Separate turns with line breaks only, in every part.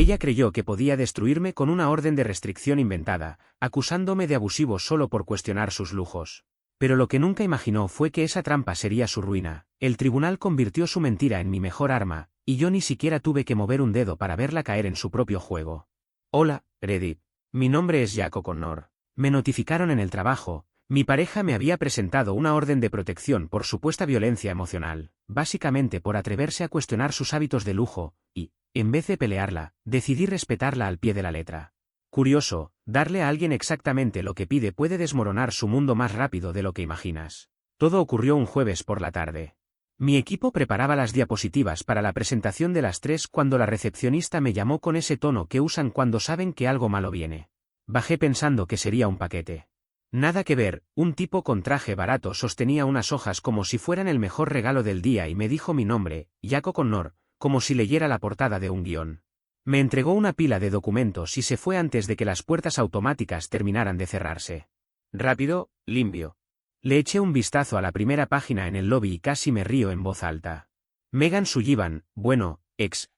Ella creyó que podía destruirme con una orden de restricción inventada, acusándome de abusivo solo por cuestionar sus lujos. Pero lo que nunca imaginó fue que esa trampa sería su ruina. El tribunal convirtió su mentira en mi mejor arma, y yo ni siquiera tuve que mover un dedo para verla caer en su propio juego. Hola, Reddit. Mi nombre es Jack O'Connor. Me notificaron en el trabajo. Mi pareja me había presentado una orden de protección por supuesta violencia emocional, básicamente por atreverse a cuestionar sus hábitos de lujo, y, en vez de pelearla, decidí respetarla al pie de la letra. Curioso, darle a alguien exactamente lo que pide puede desmoronar su mundo más rápido de lo que imaginas. Todo ocurrió un jueves por la tarde. Mi equipo preparaba las diapositivas para la presentación de las 3 cuando la recepcionista me llamó con ese tono que usan cuando saben que algo malo viene. Bajé pensando que sería un paquete. Nada que ver, un tipo con traje barato sostenía unas hojas como si fueran el mejor regalo del día y me dijo mi nombre, Jack O'Connor, como si leyera la portada de un guión. Me entregó una pila de documentos y se fue antes de que las puertas automáticas terminaran de cerrarse. Rápido, limpio. Le eché un vistazo a la primera página en el lobby y casi me río en voz alta. Megan Sullivan,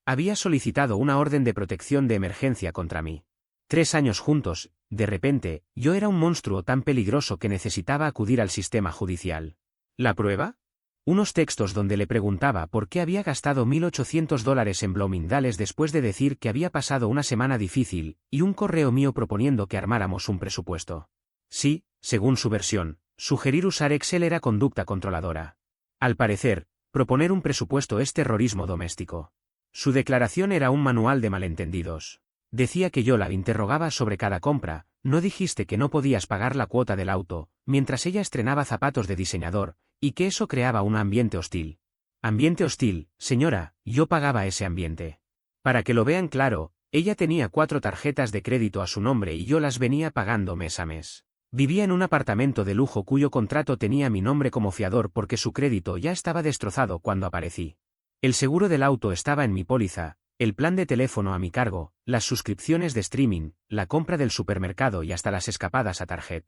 había solicitado una orden de protección de emergencia contra mí. 3 años juntos, de repente, yo era un monstruo tan peligroso que necesitaba acudir al sistema judicial. ¿La prueba? Unos textos donde le preguntaba por qué había gastado $1.800 en Bloomingdale's después de decir que había pasado una semana difícil, y un correo mío proponiendo que armáramos un presupuesto. Sí, según su versión, sugerir usar Excel era conducta controladora. Al parecer, proponer un presupuesto es terrorismo doméstico. Su declaración era un manual de malentendidos. Decía que yo la interrogaba sobre cada compra, no dijiste que no podías pagar la cuota del auto, mientras ella estrenaba zapatos de diseñador, y que eso creaba un ambiente hostil. Ambiente hostil, señora, yo pagaba ese ambiente. Para que lo vean claro, ella tenía 4 tarjetas de crédito a su nombre y yo las venía pagando mes a mes. Vivía en un apartamento de lujo cuyo contrato tenía mi nombre como fiador porque su crédito ya estaba destrozado cuando aparecí. El seguro del auto estaba en mi póliza, el plan de teléfono a mi cargo, las suscripciones de streaming, la compra del supermercado y hasta las escapadas a Target.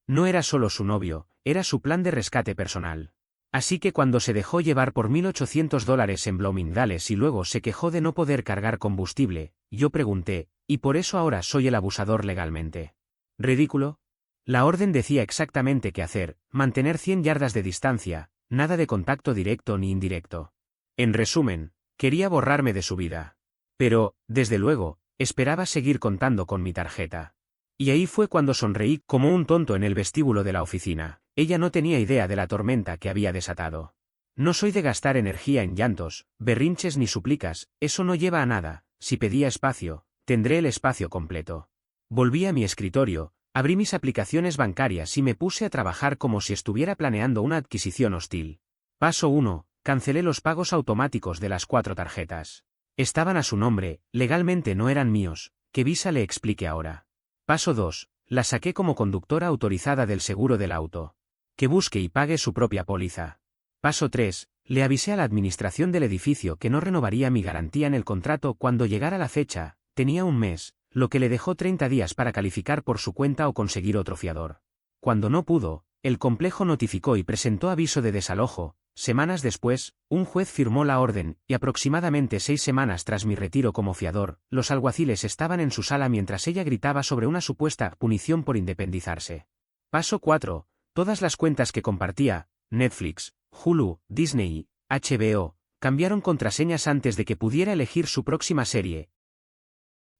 No era solo su novio, era su plan de rescate personal. Así que cuando se dejó llevar por $1.800 en Bloomingdale's y luego se quejó de no poder cargar combustible, yo pregunté, ¿y por eso ahora soy el abusador legalmente? ¿Ridículo? La orden decía exactamente qué hacer, mantener 100 yardas de distancia, nada de contacto directo ni indirecto. En resumen, quería borrarme de su vida. Pero, desde luego, esperaba seguir contando con mi tarjeta. Y ahí fue cuando sonreí como un tonto en el vestíbulo de la oficina. Ella no tenía idea de la tormenta que había desatado. No soy de gastar energía en llantos, berrinches ni súplicas, eso no lleva a nada. Si pedía espacio, tendré el espacio completo. Volví a mi escritorio, abrí mis aplicaciones bancarias y me puse a trabajar como si estuviera planeando una adquisición hostil. Paso 1. Cancelé los pagos automáticos de las 4 tarjetas. Estaban a su nombre, legalmente no eran míos, que Visa le explique ahora. Paso 2. La saqué como conductora autorizada del seguro del auto. Que busque y pague su propia póliza. Paso 3. Le avisé a la administración del edificio que no renovaría mi garantía en el contrato cuando llegara la fecha, tenía un mes, lo que le dejó 30 días para calificar por su cuenta o conseguir otro fiador. Cuando no pudo, el complejo notificó y presentó aviso de desalojo. Semanas después, un juez firmó la orden, y aproximadamente 6 semanas tras mi retiro como fiador, los alguaciles estaban en su sala mientras ella gritaba sobre una supuesta punición por independizarse. Paso 4. Todas las cuentas que compartía, Netflix, Hulu, Disney, HBO, cambiaron contraseñas antes de que pudiera elegir su próxima serie.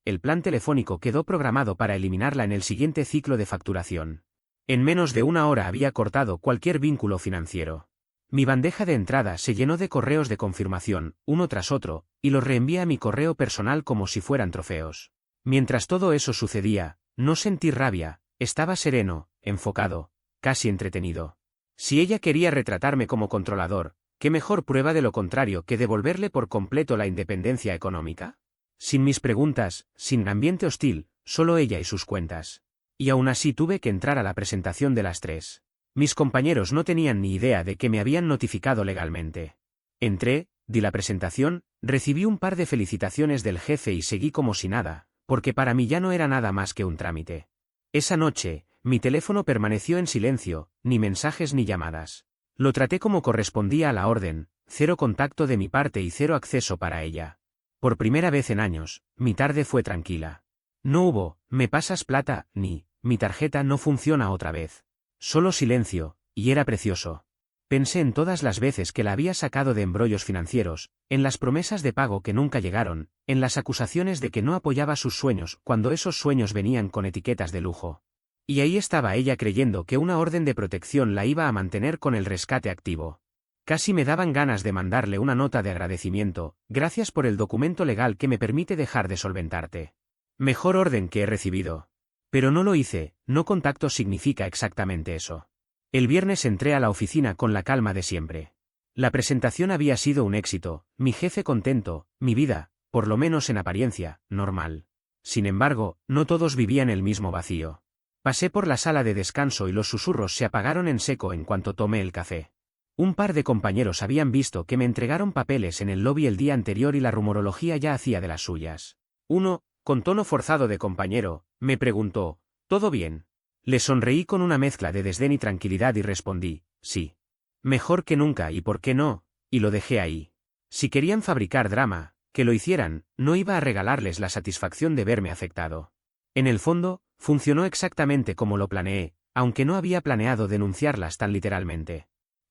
El plan telefónico quedó programado para eliminarla en el siguiente ciclo de facturación. En menos de 1 hora había cortado cualquier vínculo financiero. Mi bandeja de entrada se llenó de correos de confirmación, uno tras otro, y los reenvié a mi correo personal como si fueran trofeos. Mientras todo eso sucedía, no sentí rabia, estaba sereno, enfocado, casi entretenido. Si ella quería retratarme como controlador, ¿qué mejor prueba de lo contrario que devolverle por completo la independencia económica? Sin mis preguntas, sin ambiente hostil, solo ella y sus cuentas. Y aún así tuve que entrar a la presentación de las 3. Mis compañeros no tenían ni idea de que me habían notificado legalmente. Entré, di la presentación, recibí un par de felicitaciones del jefe y seguí como si nada, porque para mí ya no era nada más que un trámite. Esa noche, mi teléfono permaneció en silencio, ni mensajes ni llamadas. Lo traté como correspondía a la orden, 0 contacto de mi parte y 0 acceso para ella. Por primera vez en años, mi tarde fue tranquila. No hubo, me pasas plata, ni, mi tarjeta no funciona otra vez. Solo silencio, y era precioso. Pensé en todas las veces que la había sacado de embrollos financieros, en las promesas de pago que nunca llegaron, en las acusaciones de que no apoyaba sus sueños cuando esos sueños venían con etiquetas de lujo. Y ahí estaba ella creyendo que una orden de protección la iba a mantener con el rescate activo. Casi me daban ganas de mandarle una nota de agradecimiento, gracias por el documento legal que me permite dejar de solventarte. Mejor orden que he recibido. Pero no lo hice, no contacto significa exactamente eso. El viernes entré a la oficina con la calma de siempre. La presentación había sido un éxito, mi jefe contento, mi vida, por lo menos en apariencia, normal. Sin embargo, no todos vivían el mismo vacío. Pasé por la sala de descanso y los susurros se apagaron en seco en cuanto tomé el café. Un par de compañeros habían visto que me entregaron papeles en el lobby el día anterior y la rumorología ya hacía de las suyas. Uno, con tono forzado de compañero, me preguntó, ¿todo bien? Le sonreí con una mezcla de desdén y tranquilidad y respondí, sí. Mejor que nunca y por qué no, y lo dejé ahí. Si querían fabricar drama, que lo hicieran, no iba a regalarles la satisfacción de verme afectado. En el fondo, funcionó exactamente como lo planeé, aunque no había planeado denunciarlas tan literalmente.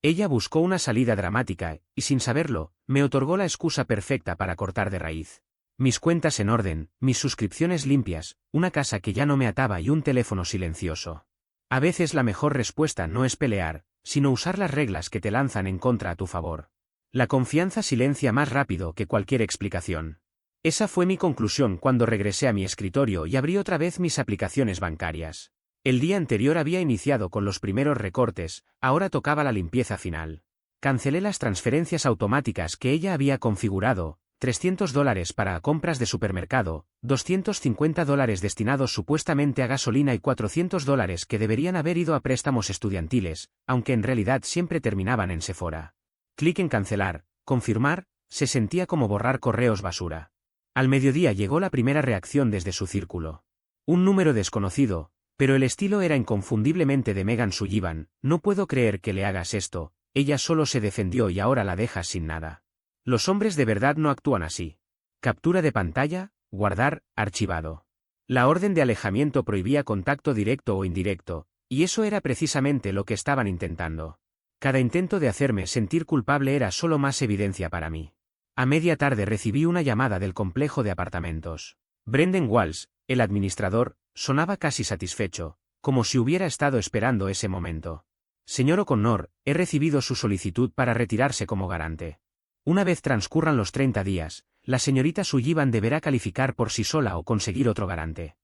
Ella buscó una salida dramática, y sin saberlo, me otorgó la excusa perfecta para cortar de raíz. Mis cuentas en orden, mis suscripciones limpias, una casa que ya no me ataba y un teléfono silencioso. A veces la mejor respuesta no es pelear, sino usar las reglas que te lanzan en contra a tu favor. La confianza silencia más rápido que cualquier explicación. Esa fue mi conclusión cuando regresé a mi escritorio y abrí otra vez mis aplicaciones bancarias. El día anterior había iniciado con los primeros recortes, ahora tocaba la limpieza final. Cancelé las transferencias automáticas que ella había configurado, $300 para compras de supermercado, $250 destinados supuestamente a gasolina y $400 que deberían haber ido a préstamos estudiantiles, aunque en realidad siempre terminaban en Sephora. Clic en cancelar, confirmar, se sentía como borrar correos basura. Al mediodía llegó la primera reacción desde su círculo. Un número desconocido, pero el estilo era inconfundiblemente de Megan Sullivan. No puedo creer que le hagas esto, ella solo se defendió y ahora la dejas sin nada. Los hombres de verdad no actúan así. Captura de pantalla, guardar, archivado. La orden de alejamiento prohibía contacto directo o indirecto, y eso era precisamente lo que estaban intentando. Cada intento de hacerme sentir culpable era solo más evidencia para mí. A media tarde recibí una llamada del complejo de apartamentos. Brendan Walsh, el administrador, sonaba casi satisfecho, como si hubiera estado esperando ese momento. Señor O'Connor, he recibido su solicitud para retirarse como garante. Una vez transcurran los 30 días, la señorita Sullivan deberá calificar por sí sola o conseguir otro garante.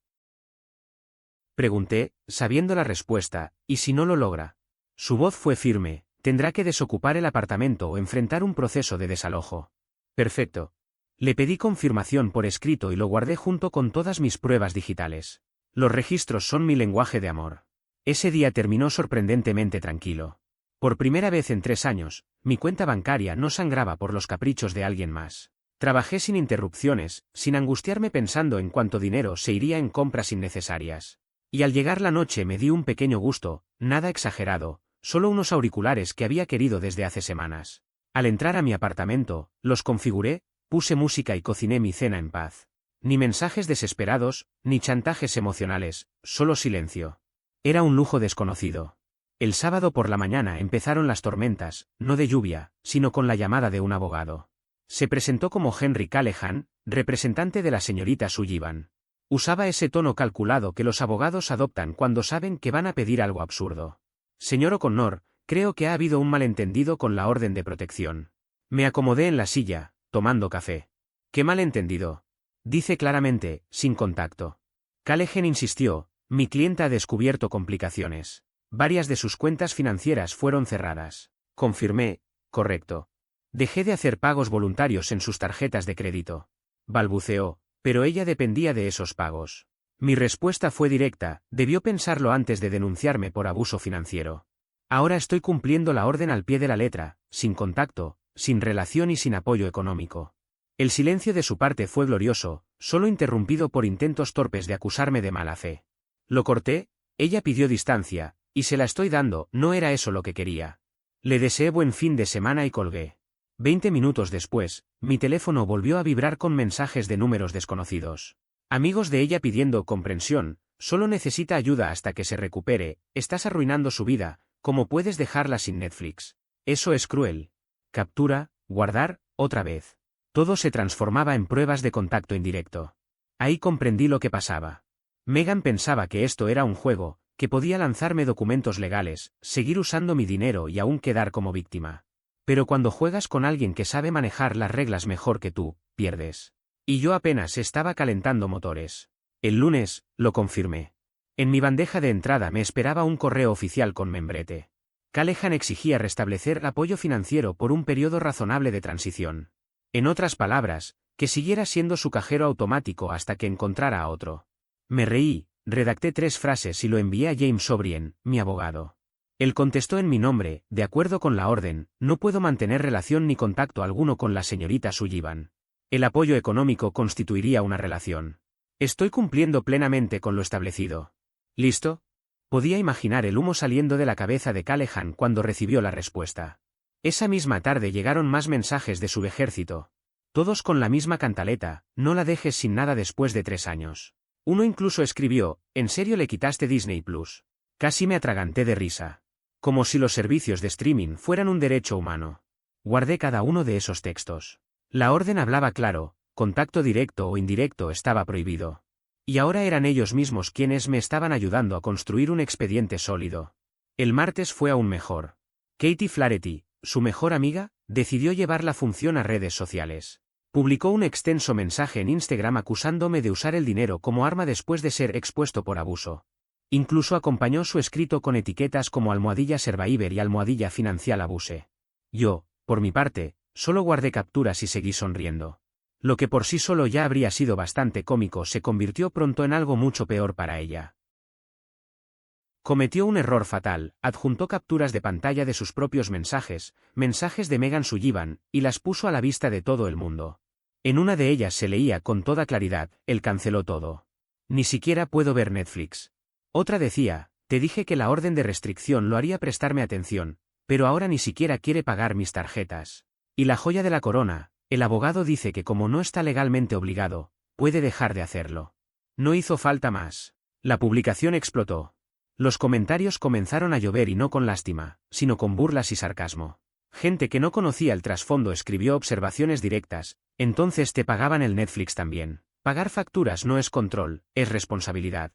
Pregunté, sabiendo la respuesta, ¿y si no lo logra? Su voz fue firme, tendrá que desocupar el apartamento o enfrentar un proceso de desalojo. Perfecto. Le pedí confirmación por escrito y lo guardé junto con todas mis pruebas digitales. Los registros son mi lenguaje de amor. Ese día terminó sorprendentemente tranquilo. Por primera vez en 3 años, mi cuenta bancaria no sangraba por los caprichos de alguien más. Trabajé sin interrupciones, sin angustiarme pensando en cuánto dinero se iría en compras innecesarias. Y al llegar la noche me di un pequeño gusto, nada exagerado, solo unos auriculares que había querido desde hace semanas. Al entrar a mi apartamento, los configuré, puse música y cociné mi cena en paz. Ni mensajes desesperados, ni chantajes emocionales, solo silencio. Era un lujo desconocido. El sábado por la mañana empezaron las tormentas, no de lluvia, sino con la llamada de un abogado. Se presentó como Henry Callahan, representante de la señorita Sullivan. Usaba ese tono calculado que los abogados adoptan cuando saben que van a pedir algo absurdo. Señor O'Connor, creo que ha habido un malentendido con la orden de protección. Me acomodé en la silla, tomando café. ¿Qué malentendido? Dice claramente, sin contacto. Callahan insistió, mi clienta ha descubierto complicaciones. Varias de sus cuentas financieras fueron cerradas. Confirmé, correcto. Dejé de hacer pagos voluntarios en sus tarjetas de crédito. Balbuceó, pero ella dependía de esos pagos. Mi respuesta fue directa, debió pensarlo antes de denunciarme por abuso financiero. Ahora estoy cumpliendo la orden al pie de la letra, sin contacto, sin relación y sin apoyo económico. El silencio de su parte fue glorioso, solo interrumpido por intentos torpes de acusarme de mala fe. Lo corté, ella pidió distancia, y se la estoy dando, no era eso lo que quería. Le deseé buen fin de semana y colgué. 20 minutos después, mi teléfono volvió a vibrar con mensajes de números desconocidos. Amigos de ella pidiendo comprensión, solo necesita ayuda hasta que se recupere, estás arruinando su vida, ¿cómo puedes dejarla sin Netflix? Eso es cruel. Captura, guardar, otra vez. Todo se transformaba en pruebas de contacto indirecto. Ahí comprendí lo que pasaba. Megan pensaba que esto era un juego, que podía lanzarme documentos legales, seguir usando mi dinero y aún quedar como víctima. Pero cuando juegas con alguien que sabe manejar las reglas mejor que tú, pierdes. Y yo apenas estaba calentando motores. El lunes, lo confirmé. En mi bandeja de entrada me esperaba un correo oficial con membrete. Callahan exigía restablecer apoyo financiero por un periodo razonable de transición. En otras palabras, que siguiera siendo su cajero automático hasta que encontrara a otro. Me reí, redacté 3 frases y lo envié a James O'Brien, mi abogado. Él contestó en mi nombre, de acuerdo con la orden, no puedo mantener relación ni contacto alguno con la señorita Sullivan. El apoyo económico constituiría una relación. Estoy cumpliendo plenamente con lo establecido. ¿Listo? Podía imaginar el humo saliendo de la cabeza de Callahan cuando recibió la respuesta. Esa misma tarde llegaron más mensajes de su ejército. Todos con la misma cantaleta, no la dejes sin nada después de 3 años. Uno incluso escribió, ¿en serio le quitaste Disney Plus? Casi me atraganté de risa. Como si los servicios de streaming fueran un derecho humano. Guardé cada uno de esos textos. La orden hablaba claro, contacto directo o indirecto estaba prohibido. Y ahora eran ellos mismos quienes me estaban ayudando a construir un expediente sólido. El martes fue aún mejor. Katie Flaherty, su mejor amiga, decidió llevar la función a redes sociales. Publicó un extenso mensaje en Instagram acusándome de usar el dinero como arma después de ser expuesto por abuso. Incluso acompañó su escrito con etiquetas como #Survivor y #Financial Abuse. Yo, por mi parte, solo guardé capturas y seguí sonriendo. Lo que por sí solo ya habría sido bastante cómico se convirtió pronto en algo mucho peor para ella. Cometió un error fatal, adjuntó capturas de pantalla de sus propios mensajes de Megan Sullivan, y las puso a la vista de todo el mundo. En una de ellas se leía con toda claridad, él canceló todo. Ni siquiera puedo ver Netflix. Otra decía, te dije que la orden de restricción lo haría prestarme atención, pero ahora ni siquiera quiere pagar mis tarjetas. Y la joya de la corona, el abogado dice que como no está legalmente obligado, puede dejar de hacerlo. No hizo falta más. La publicación explotó. Los comentarios comenzaron a llover y no con lástima, sino con burlas y sarcasmo. Gente que no conocía el trasfondo escribió observaciones directas, entonces te pagaban el Netflix también. Pagar facturas no es control, es responsabilidad.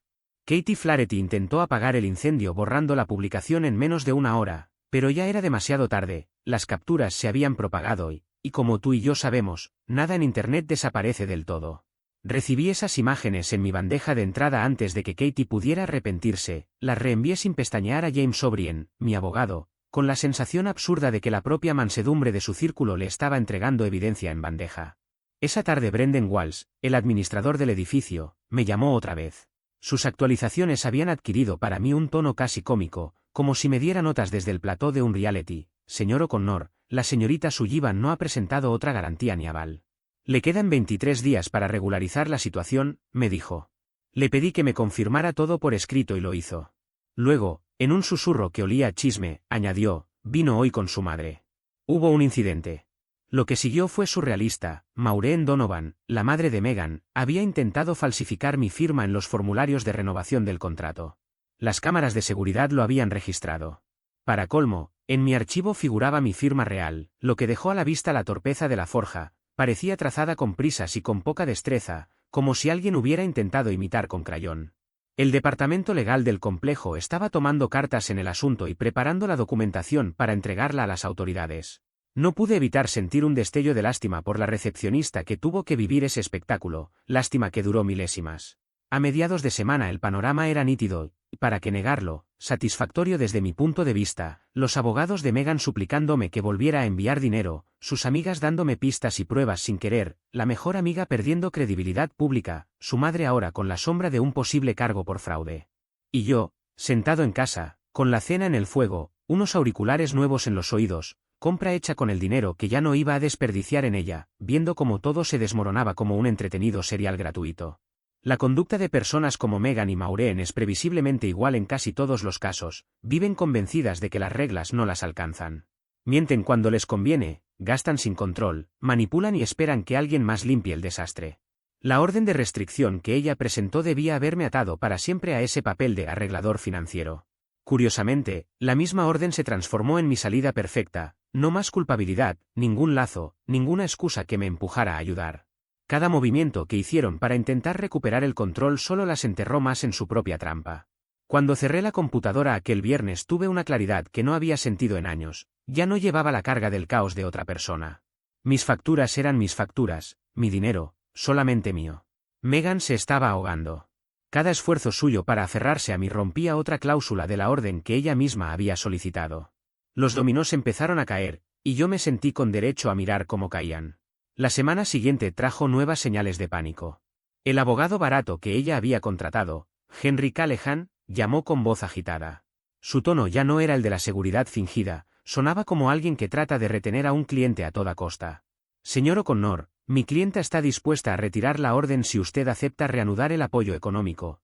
Katie Flaherty intentó apagar el incendio borrando la publicación en menos de 1 hora, pero ya era demasiado tarde, las capturas se habían propagado y como tú y yo sabemos, nada en Internet desaparece del todo. Recibí esas imágenes en mi bandeja de entrada antes de que Katie pudiera arrepentirse, las reenvié sin pestañear a James O'Brien, mi abogado, con la sensación absurda de que la propia mansedumbre de su círculo le estaba entregando evidencia en bandeja. Esa tarde Brendan Walsh, el administrador del edificio, me llamó otra vez. Sus actualizaciones habían adquirido para mí un tono casi cómico, como si me diera notas desde el plató de un reality. Señor O'Connor, la señorita Sullivan no ha presentado otra garantía ni aval. Le quedan 23 días para regularizar la situación, me dijo. Le pedí que me confirmara todo por escrito y lo hizo. Luego, en un susurro que olía a chisme, añadió, vino hoy con su madre. Hubo un incidente. Lo que siguió fue surrealista. Maureen Donovan, la madre de Megan, había intentado falsificar mi firma en los formularios de renovación del contrato. Las cámaras de seguridad lo habían registrado. Para colmo, en mi archivo figuraba mi firma real, lo que dejó a la vista la torpeza de la forja. Parecía trazada con prisas y con poca destreza, como si alguien hubiera intentado imitar con crayón. El departamento legal del complejo estaba tomando cartas en el asunto y preparando la documentación para entregarla a las autoridades. No pude evitar sentir un destello de lástima por la recepcionista que tuvo que vivir ese espectáculo, lástima que duró milésimas. A mediados de semana el panorama era nítido, y para qué negarlo, satisfactorio desde mi punto de vista, los abogados de Megan suplicándome que volviera a enviar dinero, sus amigas dándome pistas y pruebas sin querer, la mejor amiga perdiendo credibilidad pública, su madre ahora con la sombra de un posible cargo por fraude. Y yo, sentado en casa, con la cena en el fuego, unos auriculares nuevos en los oídos, compra hecha con el dinero que ya no iba a desperdiciar en ella, viendo cómo todo se desmoronaba como un entretenido serial gratuito. La conducta de personas como Megan y Maureen es previsiblemente igual en casi todos los casos, viven convencidas de que las reglas no las alcanzan. Mienten cuando les conviene, gastan sin control, manipulan y esperan que alguien más limpie el desastre. La orden de restricción que ella presentó debía haberme atado para siempre a ese papel de arreglador financiero. Curiosamente, la misma orden se transformó en mi salida perfecta, no más culpabilidad, ningún lazo, ninguna excusa que me empujara a ayudar. Cada movimiento que hicieron para intentar recuperar el control solo las enterró más en su propia trampa. Cuando cerré la computadora aquel viernes tuve una claridad que no había sentido en años, ya no llevaba la carga del caos de otra persona. Mis facturas eran mis facturas, mi dinero, solamente mío. Megan se estaba ahogando. Cada esfuerzo suyo para aferrarse a mí rompía otra cláusula de la orden que ella misma había solicitado. Los dominós empezaron a caer, y yo me sentí con derecho a mirar cómo caían. La semana siguiente trajo nuevas señales de pánico. El abogado barato que ella había contratado, Henry Callahan, llamó con voz agitada. Su tono ya no era el de la seguridad fingida, sonaba como alguien que trata de retener a un cliente a toda costa. Señor O'Connor, mi clienta está dispuesta a retirar la orden si usted acepta reanudar el apoyo económico,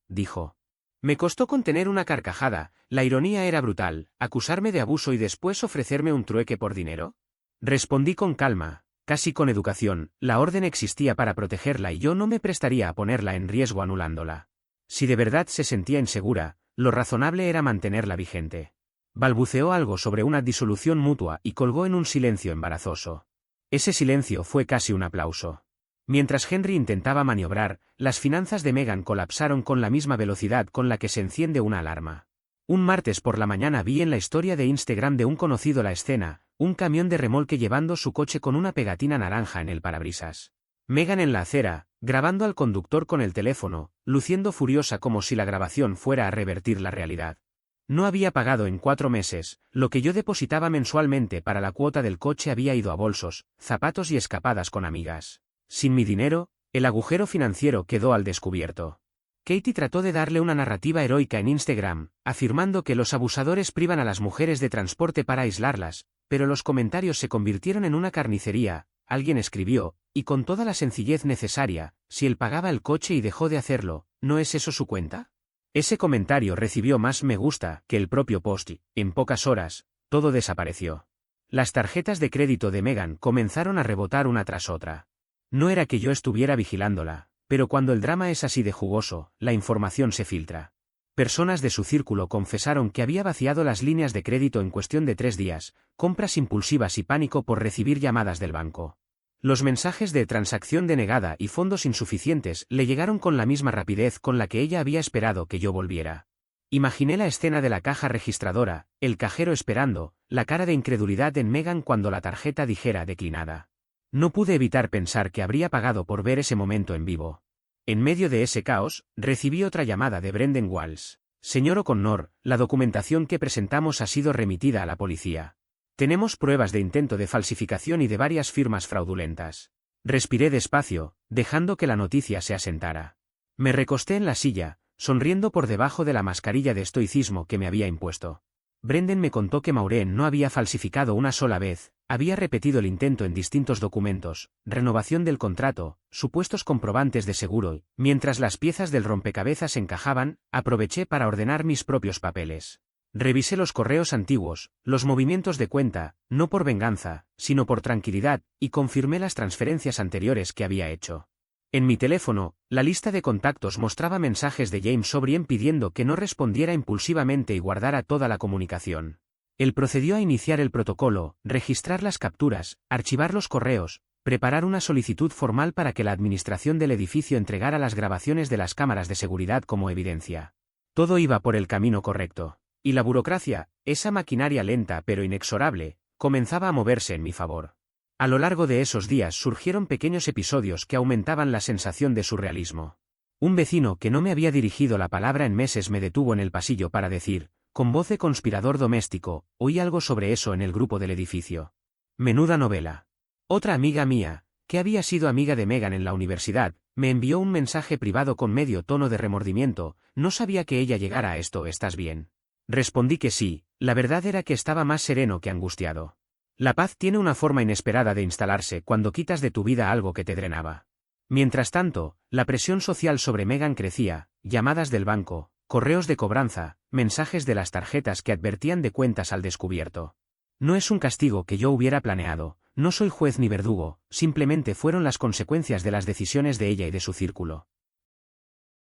dijo. Me costó contener una carcajada, la ironía era brutal, acusarme de abuso y después ofrecerme un trueque por dinero. Respondí con calma, casi con educación, la orden existía para protegerla y yo no me prestaría a ponerla en riesgo anulándola. Si de verdad se sentía insegura, lo razonable era mantenerla vigente. Balbuceó algo sobre una disolución mutua y colgó en un silencio embarazoso. Ese silencio fue casi un aplauso. Mientras Henry intentaba maniobrar, las finanzas de Megan colapsaron con la misma velocidad con la que se enciende una alarma. Un martes por la mañana vi en la historia de Instagram de un conocido la escena, un camión de remolque llevando su coche con una pegatina naranja en el parabrisas. Megan en la acera, grabando al conductor con el teléfono, luciendo furiosa como si la grabación fuera a revertir la realidad. No había pagado en 4 meses, lo que yo depositaba mensualmente para la cuota del coche había ido a bolsos, zapatos y escapadas con amigas. Sin mi dinero, el agujero financiero quedó al descubierto. Katie trató de darle una narrativa heroica en Instagram, afirmando que los abusadores privan a las mujeres de transporte para aislarlas, pero los comentarios se convirtieron en una carnicería. Alguien escribió, y con toda la sencillez necesaria, si él pagaba el coche y dejó de hacerlo, ¿no es eso su cuenta? Ese comentario recibió más me gusta que el propio post y, en pocas horas, todo desapareció. Las tarjetas de crédito de Megan comenzaron a rebotar una tras otra. No era que yo estuviera vigilándola, pero cuando el drama es así de jugoso, la información se filtra. Personas de su círculo confesaron que había vaciado las líneas de crédito en cuestión de 3 días, compras impulsivas y pánico por recibir llamadas del banco. Los mensajes de transacción denegada y fondos insuficientes le llegaron con la misma rapidez con la que ella había esperado que yo volviera. Imaginé la escena de la caja registradora, el cajero esperando, la cara de incredulidad en Megan cuando la tarjeta dijera declinada. No pude evitar pensar que habría pagado por ver ese momento en vivo. En medio de ese caos, recibí otra llamada de Brendan Walls. Señor O'Connor, la documentación que presentamos ha sido remitida a la policía. Tenemos pruebas de intento de falsificación y de varias firmas fraudulentas. Respiré despacio, dejando que la noticia se asentara. Me recosté en la silla, sonriendo por debajo de la mascarilla de estoicismo que me había impuesto. Brendan me contó que Maureen no había falsificado una sola vez, había repetido el intento en distintos documentos, renovación del contrato, supuestos comprobantes de seguro, y, mientras las piezas del rompecabezas encajaban, aproveché para ordenar mis propios papeles. Revisé los correos antiguos, los movimientos de cuenta, no por venganza, sino por tranquilidad, y confirmé las transferencias anteriores que había hecho. En mi teléfono, la lista de contactos mostraba mensajes de James O'Brien pidiendo que no respondiera impulsivamente y guardara toda la comunicación. Él procedió a iniciar el protocolo, registrar las capturas, archivar los correos, preparar una solicitud formal para que la administración del edificio entregara las grabaciones de las cámaras de seguridad como evidencia. Todo iba por el camino correcto. Y la burocracia, esa maquinaria lenta pero inexorable, comenzaba a moverse en mi favor. A lo largo de esos días surgieron pequeños episodios que aumentaban la sensación de surrealismo. Un vecino que no me había dirigido la palabra en meses me detuvo en el pasillo para decir, con voz de conspirador doméstico, oí algo sobre eso en el grupo del edificio. Menuda novela. Otra amiga mía, que había sido amiga de Megan en la universidad, me envió un mensaje privado con medio tono de remordimiento, no sabía que ella llegara a esto. ¿Estás bien? Respondí que sí, la verdad era que estaba más sereno que angustiado. La paz tiene una forma inesperada de instalarse cuando quitas de tu vida algo que te drenaba. Mientras tanto, la presión social sobre Megan crecía, llamadas del banco, correos de cobranza, mensajes de las tarjetas que advertían de cuentas al descubierto. No es un castigo que yo hubiera planeado, no soy juez ni verdugo, simplemente fueron las consecuencias de las decisiones de ella y de su círculo.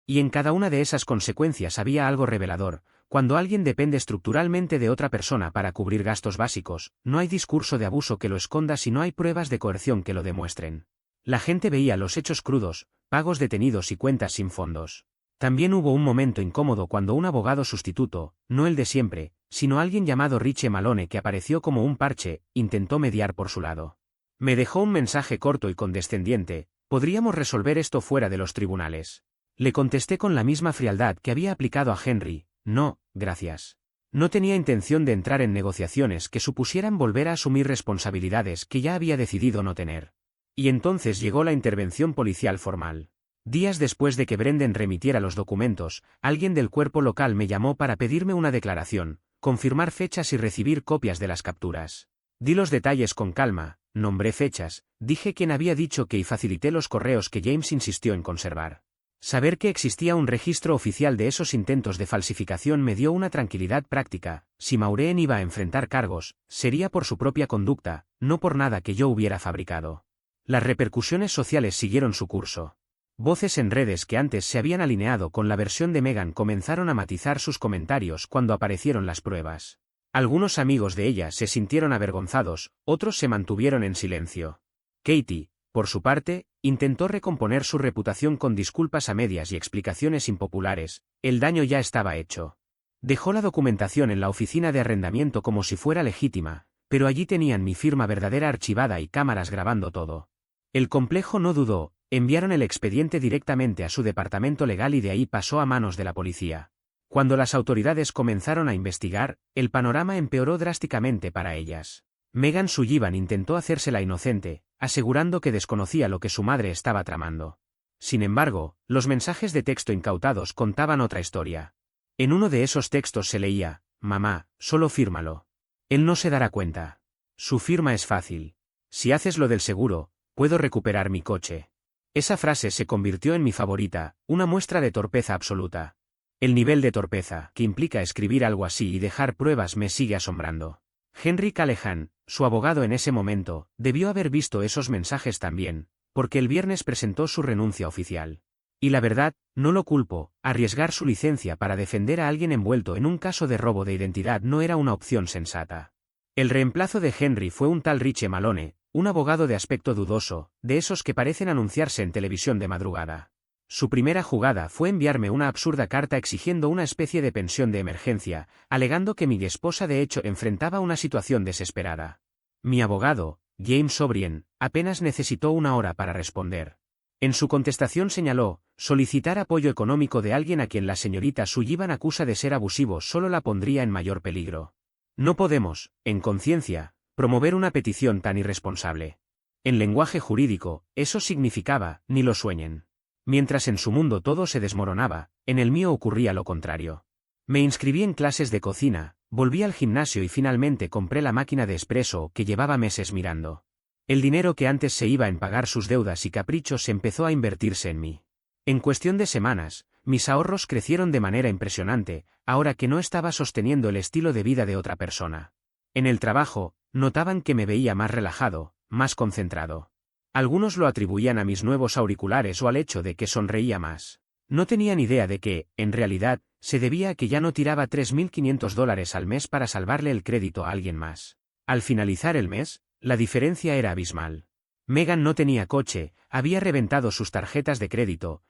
Y en cada una de esas consecuencias había algo revelador. Cuando alguien depende estructuralmente de otra persona para cubrir gastos básicos, no hay discurso de abuso que lo esconda si no hay pruebas de coerción que lo demuestren. La gente veía los hechos crudos, pagos detenidos y cuentas sin fondos. También hubo un momento incómodo cuando un abogado sustituto, no el de siempre, sino alguien llamado Richie Malone que apareció como un parche, intentó mediar por su lado. Me dejó un mensaje corto y condescendiente: «Podríamos resolver esto fuera de los tribunales». Le contesté con la misma frialdad que había aplicado a Henry: «No, gracias». No tenía intención de entrar en negociaciones que supusieran volver a asumir responsabilidades que ya había decidido no tener. Y entonces llegó la intervención policial formal. Días después de que Brendan remitiera los documentos, alguien del cuerpo local me llamó para pedirme una declaración, confirmar fechas y recibir copias de las capturas. Di los detalles con calma, nombré fechas, dije quién había dicho qué y facilité los correos que James insistió en conservar. Saber que existía un registro oficial de esos intentos de falsificación me dio una tranquilidad práctica. Si Maureen iba a enfrentar cargos, sería por su propia conducta, no por nada que yo hubiera fabricado. Las repercusiones sociales siguieron su curso. Voces en redes que antes se habían alineado con la versión de Meghan comenzaron a matizar sus comentarios cuando aparecieron las pruebas. Algunos amigos de ella se sintieron avergonzados, otros se mantuvieron en silencio. Katie, por su parte, intentó recomponer su reputación con disculpas a medias y explicaciones impopulares. El daño ya estaba hecho. Dejó la documentación en la oficina de arrendamiento como si fuera legítima, pero allí tenían mi firma verdadera archivada y cámaras grabando todo. El complejo no dudó, enviaron el expediente directamente a su departamento legal y de ahí pasó a manos de la policía. Cuando las autoridades comenzaron a investigar, el panorama empeoró drásticamente para ellas. Meghan Sullivan intentó hacérsela inocente, asegurando que desconocía lo que su madre estaba tramando. Sin embargo, los mensajes de texto incautados contaban otra historia. En uno de esos textos se leía: «Mamá, solo fírmalo. Él no se dará cuenta. Su firma es fácil. Si haces lo del seguro, puedo recuperar mi coche». Esa frase se convirtió en mi favorita, una muestra de torpeza absoluta. El nivel de torpeza que implica escribir algo así y dejar pruebas me sigue asombrando. Henry Callahan, su abogado en ese momento, debió haber visto esos mensajes también, porque el viernes presentó su renuncia oficial. Y la verdad, no lo culpo, arriesgar su licencia para defender a alguien envuelto en un caso de robo de identidad no era una opción sensata. El reemplazo de Henry fue un tal Richie Malone, un abogado de aspecto dudoso, de esos que parecen anunciarse en televisión de madrugada. Su primera jugada fue enviarme una absurda carta exigiendo una especie de pensión de emergencia, alegando que mi esposa de hecho enfrentaba una situación desesperada. Mi abogado, James O'Brien, apenas necesitó una hora para responder. En su contestación señaló: solicitar apoyo económico de alguien a quien la señorita Sullivan acusa de ser abusivo solo la pondría en mayor peligro. No podemos, en conciencia, promover una petición tan irresponsable. En lenguaje jurídico, eso significaba: ni lo sueñen. Mientras en su mundo todo se desmoronaba, en el mío ocurría lo contrario. Me inscribí en clases de cocina, volví al gimnasio y finalmente compré la máquina de espresso que llevaba meses mirando. El dinero que antes se iba en pagar sus deudas y caprichos empezó a invertirse en mí. En cuestión de semanas, mis ahorros crecieron de manera impresionante, ahora que no estaba sosteniendo el estilo de vida de otra persona. En el trabajo, notaban que me veía más relajado, más concentrado. Algunos lo atribuían a mis nuevos auriculares o al hecho de que sonreía más. No tenían idea de que, en realidad, se debía a que ya no tiraba $3.500 al mes para salvarle el crédito a alguien más. Al finalizar el mes, la diferencia era abismal. Meghan no tenía coche, había reventado sus tarjetas de crédito.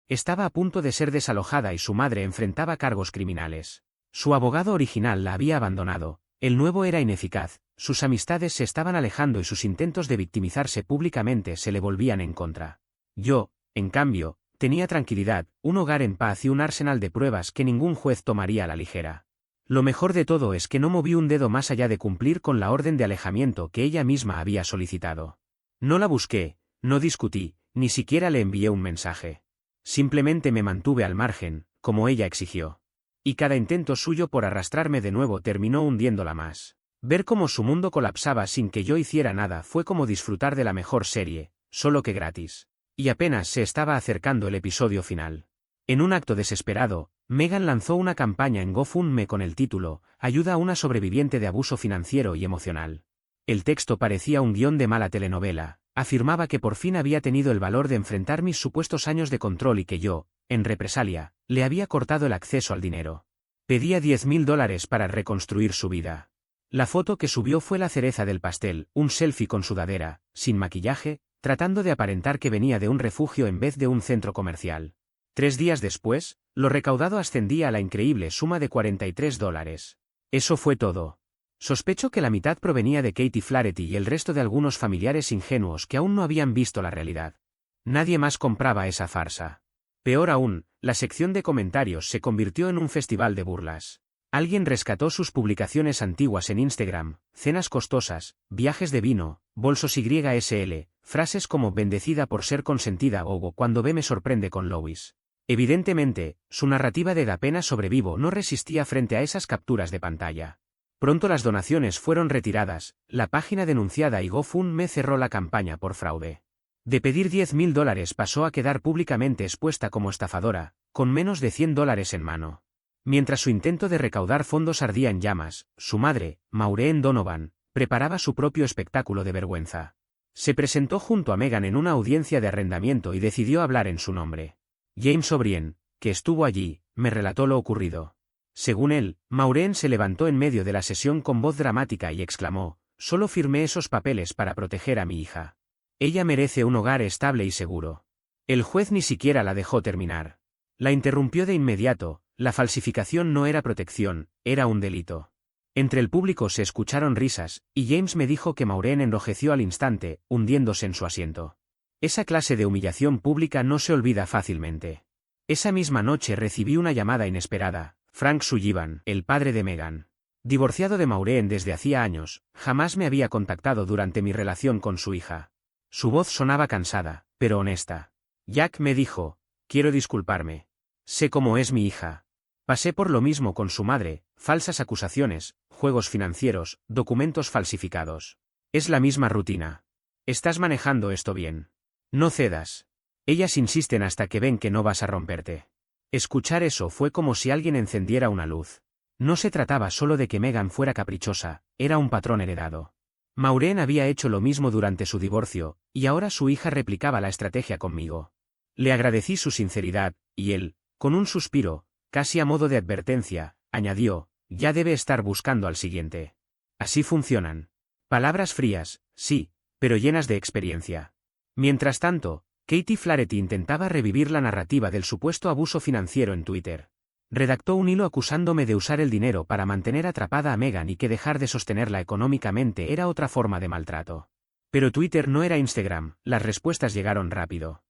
Estaba a punto de ser desalojada y su madre enfrentaba cargos criminales. Su abogado original la había abandonado, el nuevo era ineficaz, sus amistades se estaban alejando y sus intentos de victimizarse públicamente se le volvían en contra. Yo, en cambio, tenía tranquilidad, un hogar en paz y un arsenal de pruebas que ningún juez tomaría a la ligera. Lo mejor de todo es que no moví un dedo más allá de cumplir con la orden de alejamiento que ella misma había solicitado. No la busqué, no discutí, ni siquiera le envié un mensaje. Simplemente me mantuve al margen, como ella exigió. Y cada intento suyo por arrastrarme de nuevo terminó hundiéndola más. Ver cómo su mundo colapsaba sin que yo hiciera nada fue como disfrutar de la mejor serie, solo que gratis. Y apenas se estaba acercando el episodio final. En un acto desesperado, Meghan lanzó una campaña en GoFundMe con el título «Ayuda a una sobreviviente de abuso financiero y emocional». El texto parecía un guión de mala telenovela, afirmaba que por fin había tenido el valor de enfrentar mis supuestos años de control y que yo, en represalia, le había cortado el acceso al dinero. Pedía $10.000 para reconstruir su vida. La foto que subió fue la cereza del pastel, un selfie con sudadera, sin maquillaje, tratando de aparentar que venía de un refugio en vez de un centro comercial. 3 días después, lo recaudado ascendía a la increíble suma de $43. Eso fue todo. Sospecho que la mitad provenía de Katie Flaherty y el resto de algunos familiares ingenuos que aún no habían visto la realidad. Nadie más compraba esa farsa. Peor aún, la sección de comentarios se convirtió en un festival de burlas. Alguien rescató sus publicaciones antiguas en Instagram, cenas costosas, viajes de vino, bolsos YSL, frases como bendecida por ser consentida o cuando ve me sorprende con Lois. Evidentemente, su narrativa de da pena sobrevivo no resistía frente a esas capturas de pantalla. Pronto las donaciones fueron retiradas, la página denunciada y GoFundMe cerró la campaña por fraude. De pedir $10.000 pasó a quedar públicamente expuesta como estafadora, con menos de $100 en mano. Mientras su intento de recaudar fondos ardía en llamas, su madre, Maureen Donovan, preparaba su propio espectáculo de vergüenza. Se presentó junto a Meghan en una audiencia de arrendamiento y decidió hablar en su nombre. James O'Brien, que estuvo allí, me relató lo ocurrido. Según él, Maureen se levantó en medio de la sesión con voz dramática y exclamó, «Solo firmé esos papeles para proteger a mi hija. Ella merece un hogar estable y seguro». El juez ni siquiera la dejó terminar. La interrumpió de inmediato, la falsificación no era protección, era un delito. Entre el público se escucharon risas, y James me dijo que Maureen enrojeció al instante, hundiéndose en su asiento. Esa clase de humillación pública no se olvida fácilmente. Esa misma noche recibí una llamada inesperada. Frank Sullivan, el padre de Meghan. Divorciado de Maureen desde hacía años, jamás me había contactado durante mi relación con su hija. Su voz sonaba cansada, pero honesta. Jack me dijo, quiero disculparme. Sé cómo es mi hija. Pasé por lo mismo con su madre, falsas acusaciones, juegos financieros, documentos falsificados. Es la misma rutina. Estás manejando esto bien. No cedas. Ellas insisten hasta que ven que no vas a romperte. Escuchar eso fue como si alguien encendiera una luz. No se trataba solo de que Meghan fuera caprichosa, era un patrón heredado. Maureen había hecho lo mismo durante su divorcio, y ahora su hija replicaba la estrategia conmigo. Le agradecí su sinceridad, y él, con un suspiro, casi a modo de advertencia, añadió, ya debe estar buscando al siguiente. Así funcionan. Palabras frías, sí, pero llenas de experiencia. Mientras tanto, Katie Flaherty intentaba revivir la narrativa del supuesto abuso financiero en Twitter. Redactó un hilo acusándome de usar el dinero para mantener atrapada a Meghan y que dejar de sostenerla económicamente era otra forma de maltrato. Pero Twitter no era Instagram, las respuestas llegaron rápido.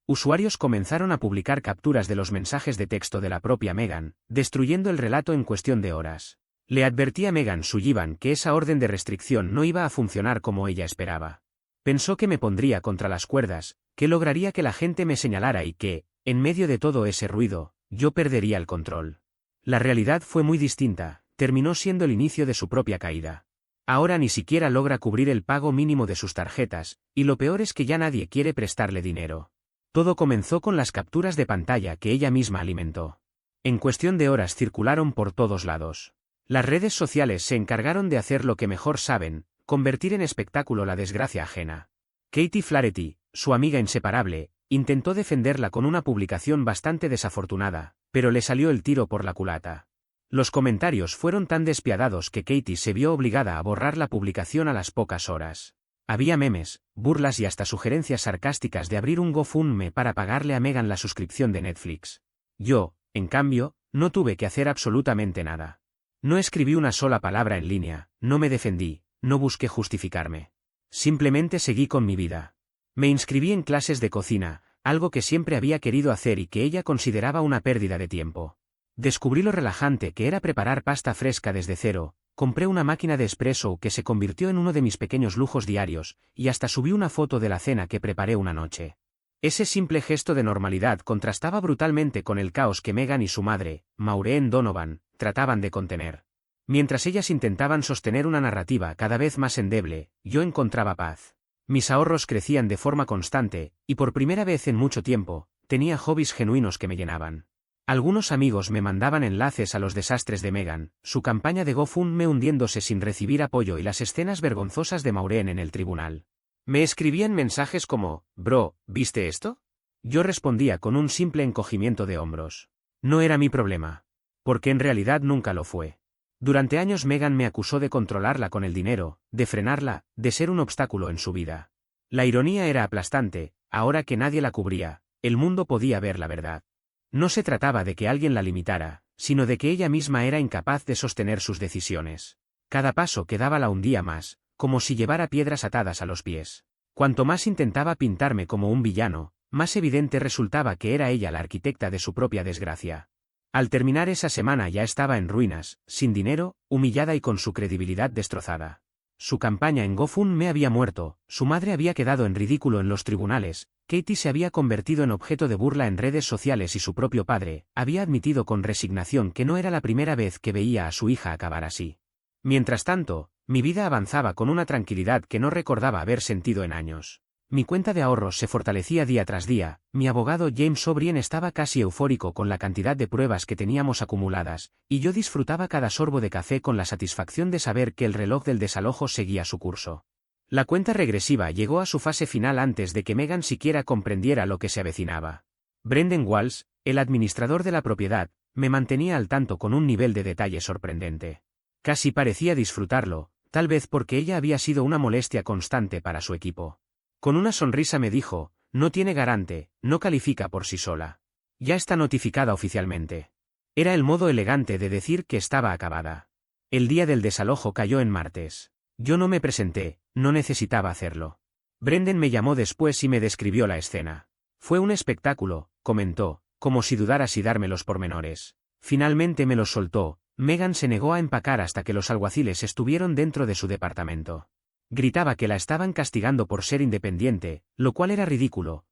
Usuarios comenzaron a publicar capturas de los mensajes de texto de la propia Meghan, destruyendo el relato en cuestión de horas. Le advertí a Meghan Sullivan que esa orden de restricción no iba a funcionar como ella esperaba. Pensó que me pondría contra las cuerdas, que lograría que la gente me señalara y que, en medio de todo ese ruido, yo perdería el control. La realidad fue muy distinta, terminó siendo el inicio de su propia caída. Ahora ni siquiera logra cubrir el pago mínimo de sus tarjetas, y lo peor es que ya nadie quiere prestarle dinero. Todo comenzó con las capturas de pantalla que ella misma alimentó. En cuestión de horas circularon por todos lados. Las redes sociales se encargaron de hacer lo que mejor saben, convertir en espectáculo la desgracia ajena. Katie Flaherty, su amiga inseparable, intentó defenderla con una publicación bastante desafortunada, pero le salió el tiro por la culata. Los comentarios fueron tan despiadados que Katie se vio obligada a borrar la publicación a las pocas horas. Había memes, burlas y hasta sugerencias sarcásticas de abrir un GoFundMe para pagarle a Meghan la suscripción de Netflix. Yo, en cambio, no tuve que hacer absolutamente nada. No escribí una sola palabra en línea, no me defendí, no busqué justificarme. Simplemente seguí con mi vida. Me inscribí en clases de cocina, algo que siempre había querido hacer y que ella consideraba una pérdida de tiempo. Descubrí lo relajante que era preparar pasta fresca desde cero, compré una máquina de espresso que se convirtió en uno de mis pequeños lujos diarios, y hasta subí una foto de la cena que preparé una noche. Ese simple gesto de normalidad contrastaba brutalmente con el caos que Meghan y su madre, Maureen Donovan, trataban de contener. Mientras ellas intentaban sostener una narrativa cada vez más endeble, yo encontraba paz. Mis ahorros crecían de forma constante, y por primera vez en mucho tiempo, tenía hobbies genuinos que me llenaban. Algunos amigos me mandaban enlaces a los desastres de Meghan, su campaña de GoFundMe hundiéndose sin recibir apoyo y las escenas vergonzosas de Maureen en el tribunal. Me escribían mensajes como, «Bro, ¿viste esto?». Yo respondía con un simple encogimiento de hombros. No era mi problema. Porque en realidad nunca lo fue. Durante años Meghan me acusó de controlarla con el dinero, de frenarla, de ser un obstáculo en su vida. La ironía era aplastante, ahora que nadie la cubría, el mundo podía ver la verdad. No se trataba de que alguien la limitara, sino de que ella misma era incapaz de sostener sus decisiones. Cada paso que daba la hundía más, como si llevara piedras atadas a los pies. Cuanto más intentaba pintarme como un villano, más evidente resultaba que era ella la arquitecta de su propia desgracia. Al terminar esa semana ya estaba en ruinas, sin dinero, humillada y con su credibilidad destrozada. Su campaña en GoFundMe había muerto, su madre había quedado en ridículo en los tribunales, Katie se había convertido en objeto de burla en redes sociales y su propio padre había admitido con resignación que no era la primera vez que veía a su hija acabar así. Mientras tanto, mi vida avanzaba con una tranquilidad que no recordaba haber sentido en años. Mi cuenta de ahorros se fortalecía día tras día, mi abogado James O'Brien estaba casi eufórico con la cantidad de pruebas que teníamos acumuladas, y yo disfrutaba cada sorbo de café con la satisfacción de saber que el reloj del desalojo seguía su curso. La cuenta regresiva llegó a su fase final antes de que Meghan siquiera comprendiera lo que se avecinaba. Brendan Walls, el administrador de la propiedad, me mantenía al tanto con un nivel de detalle sorprendente. Casi parecía disfrutarlo, tal vez porque ella había sido una molestia constante para su equipo. Con una sonrisa me dijo, no tiene garante, no califica por sí sola. Ya está notificada oficialmente. Era el modo elegante de decir que estaba acabada. El día del desalojo cayó en martes. Yo no me presenté, no necesitaba hacerlo. Brendan me llamó después y me describió la escena. Fue un espectáculo, comentó, como si dudara si darme los pormenores. Finalmente me los soltó. Meghan se negó a empacar hasta que los alguaciles estuvieron dentro de su departamento. Gritaba que la estaban castigando por ser independiente, lo cual era ridículo,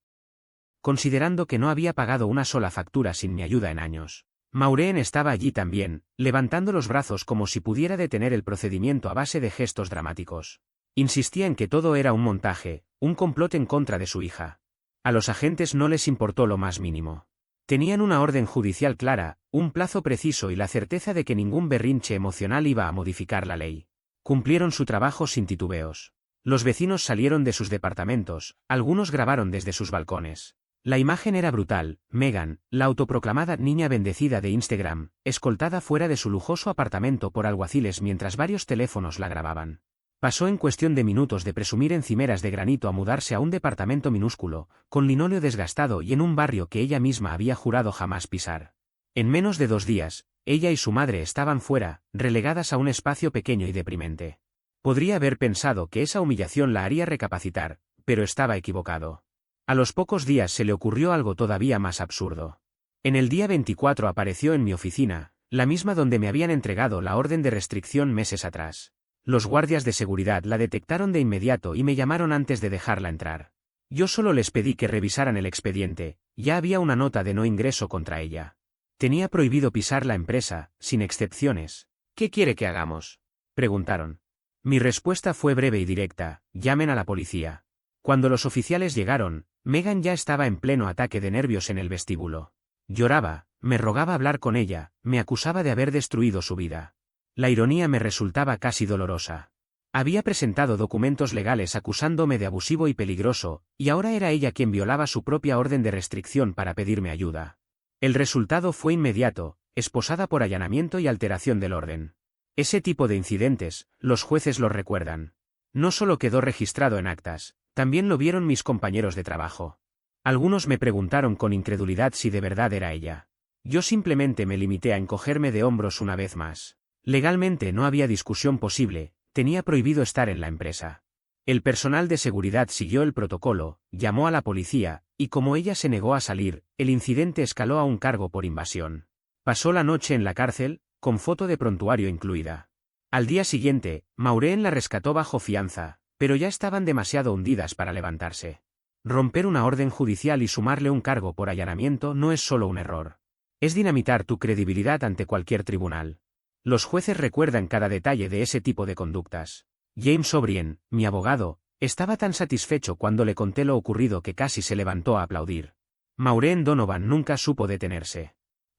considerando que no había pagado una sola factura sin mi ayuda en años. Maureen estaba allí también, levantando los brazos como si pudiera detener el procedimiento a base de gestos dramáticos. Insistía en que todo era un montaje, un complot en contra de su hija. A los agentes no les importó lo más mínimo. Tenían una orden judicial clara, un plazo preciso y la certeza de que ningún berrinche emocional iba a modificar la ley. Cumplieron su trabajo sin titubeos. Los vecinos salieron de sus departamentos, algunos grabaron desde sus balcones. La imagen era brutal, Meghan, la autoproclamada niña bendecida de Instagram, escoltada fuera de su lujoso apartamento por alguaciles mientras varios teléfonos la grababan. Pasó en cuestión de minutos de presumir encimeras de granito a mudarse a un departamento minúsculo, con linóleo desgastado y en un barrio que ella misma había jurado jamás pisar. En menos de 2 días, ella y su madre estaban fuera, relegadas a un espacio pequeño y deprimente. Podría haber pensado que esa humillación la haría recapacitar, pero estaba equivocado. A los pocos días se le ocurrió algo todavía más absurdo. En el día 24 apareció en mi oficina, la misma donde me habían entregado la orden de restricción meses atrás. Los guardias de seguridad la detectaron de inmediato y me llamaron antes de dejarla entrar. Yo solo les pedí que revisaran el expediente, ya había una nota de no ingreso contra ella. Tenía prohibido pisar la empresa, sin excepciones. ¿Qué quiere que hagamos?, preguntaron. Mi respuesta fue breve y directa, llamen a la policía. Cuando los oficiales llegaron, Meghan ya estaba en pleno ataque de nervios en el vestíbulo. Lloraba, me rogaba hablar con ella, me acusaba de haber destruido su vida. La ironía me resultaba casi dolorosa. Había presentado documentos legales acusándome de abusivo y peligroso, y ahora era ella quien violaba su propia orden de restricción para pedirme ayuda. El resultado fue inmediato, esposada por allanamiento y alteración del orden. Ese tipo de incidentes, los jueces los recuerdan. No solo quedó registrado en actas, también lo vieron mis compañeros de trabajo. Algunos me preguntaron con incredulidad si de verdad era ella. Yo simplemente me limité a encogerme de hombros una vez más. Legalmente no había discusión posible, tenía prohibido estar en la empresa. El personal de seguridad siguió el protocolo, llamó a la policía, y como ella se negó a salir, el incidente escaló a un cargo por invasión. Pasó la noche en la cárcel, con foto de prontuario incluida. Al día siguiente, Maureen la rescató bajo fianza, pero ya estaban demasiado hundidas para levantarse. Romper una orden judicial y sumarle un cargo por allanamiento no es solo un error. Es dinamitar tu credibilidad ante cualquier tribunal. Los jueces recuerdan cada detalle de ese tipo de conductas. James O'Brien, mi abogado, estaba tan satisfecho cuando le conté lo ocurrido que casi se levantó a aplaudir. Maureen Donovan nunca supo detenerse.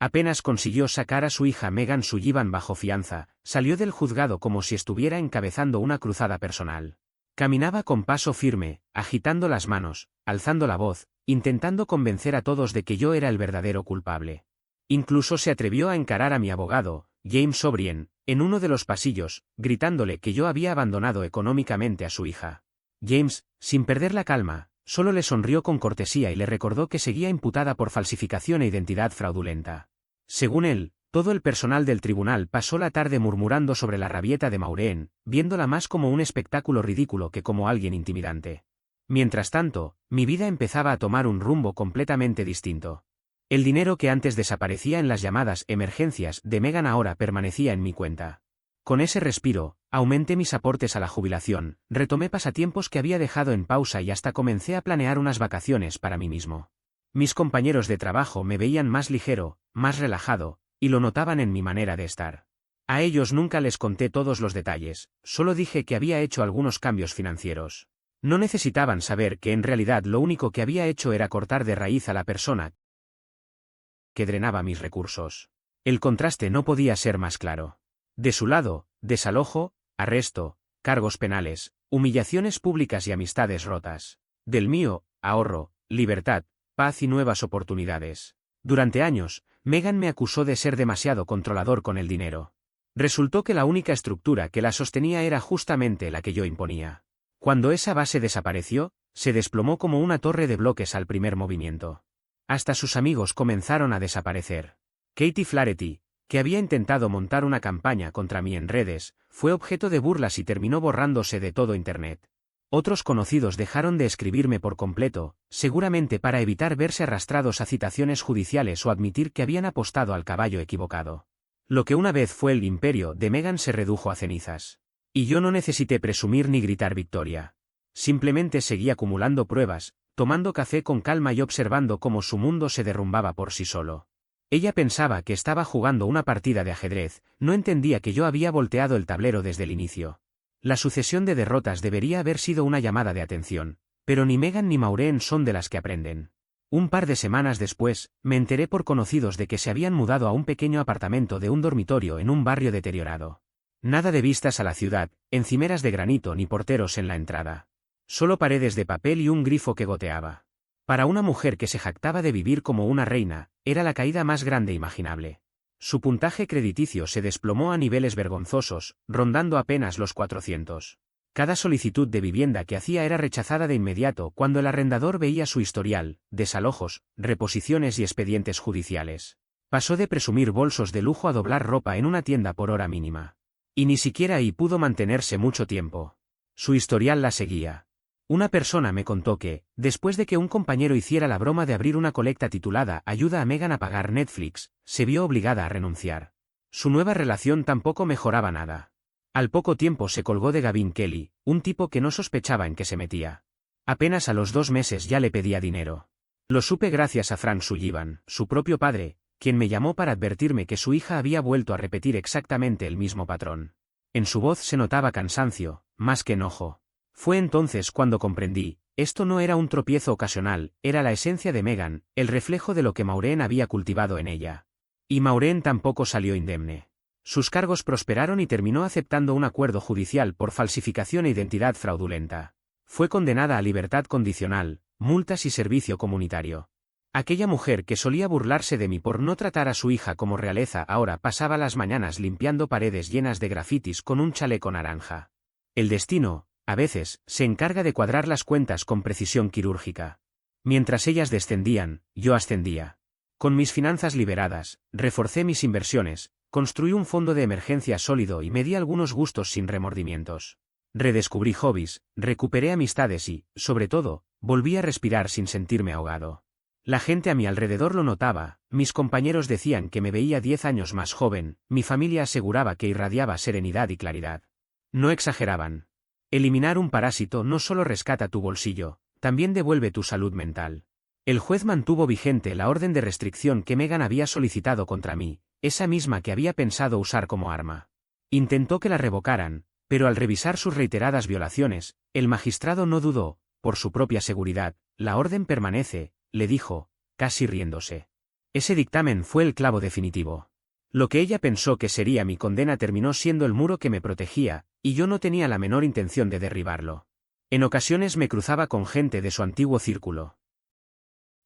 Apenas consiguió sacar a su hija Megan Sullivan bajo fianza, salió del juzgado como si estuviera encabezando una cruzada personal. Caminaba con paso firme, agitando las manos, alzando la voz, intentando convencer a todos de que yo era el verdadero culpable. Incluso se atrevió a encarar a mi abogado, James O'Brien, en uno de los pasillos, gritándole que yo había abandonado económicamente a su hija. James, sin perder la calma, solo le sonrió con cortesía y le recordó que seguía imputada por falsificación e identidad fraudulenta. Según él, todo el personal del tribunal pasó la tarde murmurando sobre la rabieta de Maureen, viéndola más como un espectáculo ridículo que como alguien intimidante. Mientras tanto, mi vida empezaba a tomar un rumbo completamente distinto. El dinero que antes desaparecía en las llamadas emergencias de Megan ahora permanecía en mi cuenta. Con ese respiro, aumenté mis aportes a la jubilación, retomé pasatiempos que había dejado en pausa y hasta comencé a planear unas vacaciones para mí mismo. Mis compañeros de trabajo me veían más ligero, más relajado, y lo notaban en mi manera de estar. A ellos nunca les conté todos los detalles, solo dije que había hecho algunos cambios financieros. No necesitaban saber que en realidad lo único que había hecho era cortar de raíz a la persona que drenaba mis recursos. El contraste no podía ser más claro. De su lado, desalojo, arresto, cargos penales, humillaciones públicas y amistades rotas. Del mío, ahorro, libertad, paz y nuevas oportunidades. Durante años, Megan me acusó de ser demasiado controlador con el dinero. Resultó que la única estructura que la sostenía era justamente la que yo imponía. Cuando esa base desapareció, se desplomó como una torre de bloques al primer movimiento. Hasta sus amigos comenzaron a desaparecer. Katie Flaherty, que había intentado montar una campaña contra mí en redes, fue objeto de burlas y terminó borrándose de todo Internet. Otros conocidos dejaron de escribirme por completo, seguramente para evitar verse arrastrados a citaciones judiciales o admitir que habían apostado al caballo equivocado. Lo que una vez fue el imperio de Megan se redujo a cenizas. Y yo no necesité presumir ni gritar victoria. Simplemente seguí acumulando pruebas, tomando café con calma y observando cómo su mundo se derrumbaba por sí solo. Ella pensaba que estaba jugando una partida de ajedrez, no entendía que yo había volteado el tablero desde el inicio. La sucesión de derrotas debería haber sido una llamada de atención, pero ni Megan ni Maureen son de las que aprenden. Un par de semanas después, me enteré por conocidos de que se habían mudado a un pequeño apartamento de un dormitorio en un barrio deteriorado. Nada de vistas a la ciudad, encimeras de granito ni porteros en la entrada. Solo paredes de papel y un grifo que goteaba. Para una mujer que se jactaba de vivir como una reina, era la caída más grande imaginable. Su puntaje crediticio se desplomó a niveles vergonzosos, rondando apenas los 400. Cada solicitud de vivienda que hacía era rechazada de inmediato cuando el arrendador veía su historial, desalojos, reposiciones y expedientes judiciales. Pasó de presumir bolsos de lujo a doblar ropa en una tienda por hora mínima. Y ni siquiera ahí pudo mantenerse mucho tiempo. Su historial la seguía. Una persona me contó que, después de que un compañero hiciera la broma de abrir una colecta titulada Ayuda a Megan a pagar Netflix, se vio obligada a renunciar. Su nueva relación tampoco mejoraba nada. Al poco tiempo se colgó de Gavin Kelly, un tipo que no sospechaba en qué se metía. Apenas a los 2 meses ya le pedía dinero. Lo supe gracias a Frank Sullivan, su propio padre, quien me llamó para advertirme que su hija había vuelto a repetir exactamente el mismo patrón. En su voz se notaba cansancio, más que enojo. Fue entonces cuando comprendí, esto no era un tropiezo ocasional, era la esencia de Megan, el reflejo de lo que Maureen había cultivado en ella. Y Maureen tampoco salió indemne. Sus cargos prosperaron y terminó aceptando un acuerdo judicial por falsificación e identidad fraudulenta. Fue condenada a libertad condicional, multas y servicio comunitario. Aquella mujer que solía burlarse de mí por no tratar a su hija como realeza ahora pasaba las mañanas limpiando paredes llenas de grafitis con un chaleco naranja. El destino, a veces, se encarga de cuadrar las cuentas con precisión quirúrgica. Mientras ellas descendían, yo ascendía. Con mis finanzas liberadas, reforcé mis inversiones, construí un fondo de emergencia sólido y me di algunos gustos sin remordimientos. Redescubrí hobbies, recuperé amistades y, sobre todo, volví a respirar sin sentirme ahogado. La gente a mi alrededor lo notaba, mis compañeros decían que me veía 10 años más joven, mi familia aseguraba que irradiaba serenidad y claridad. No exageraban. Eliminar un parásito no solo rescata tu bolsillo, también devuelve tu salud mental. El juez mantuvo vigente la orden de restricción que Megan había solicitado contra mí, esa misma que había pensado usar como arma. Intentó que la revocaran, pero al revisar sus reiteradas violaciones, el magistrado no dudó, por su propia seguridad, la orden permanece, le dijo, casi riéndose. Ese dictamen fue el clavo definitivo. Lo que ella pensó que sería mi condena terminó siendo el muro que me protegía, y yo no tenía la menor intención de derribarlo. En ocasiones me cruzaba con gente de su antiguo círculo.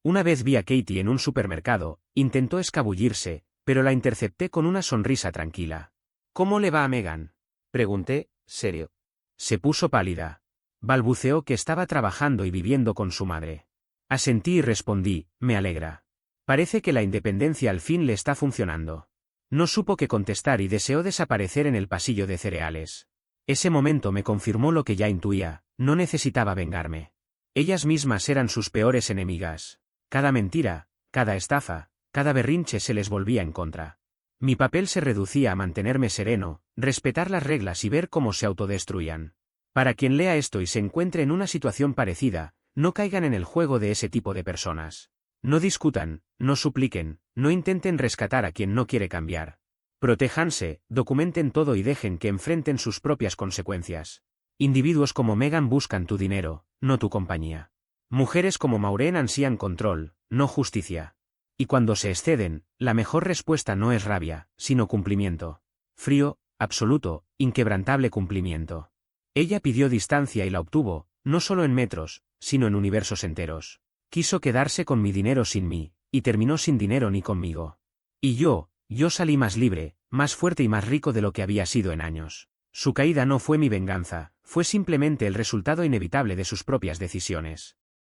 Una vez vi a Katie en un supermercado, intentó escabullirse, pero la intercepté con una sonrisa tranquila. ¿Cómo le va a Megan?, pregunté, serio. Se puso pálida. Balbuceó que estaba trabajando y viviendo con su madre. Asentí y respondí, me alegra. Parece que la independencia al fin le está funcionando. No supo qué contestar y deseó desaparecer en el pasillo de cereales. Ese momento me confirmó lo que ya intuía, no necesitaba vengarme. Ellas mismas eran sus peores enemigas. Cada mentira, cada estafa, cada berrinche se les volvía en contra. Mi papel se reducía a mantenerme sereno, respetar las reglas y ver cómo se autodestruían. Para quien lea esto y se encuentre en una situación parecida, no caigan en el juego de ese tipo de personas. No discutan, no supliquen, no intenten rescatar a quien no quiere cambiar. Protéjanse, documenten todo y dejen que enfrenten sus propias consecuencias. Individuos como Megan buscan tu dinero, no tu compañía. Mujeres como Maureen ansían control, no justicia. Y cuando se exceden, la mejor respuesta no es rabia, sino cumplimiento. Frío, absoluto, inquebrantable cumplimiento. Ella pidió distancia y la obtuvo, no solo en metros, sino en universos enteros. Quiso quedarse con mi dinero sin mí, y terminó sin dinero ni conmigo. Y yo salí más libre, más fuerte y más rico de lo que había sido en años. Su caída no fue mi venganza, fue simplemente el resultado inevitable de sus propias decisiones.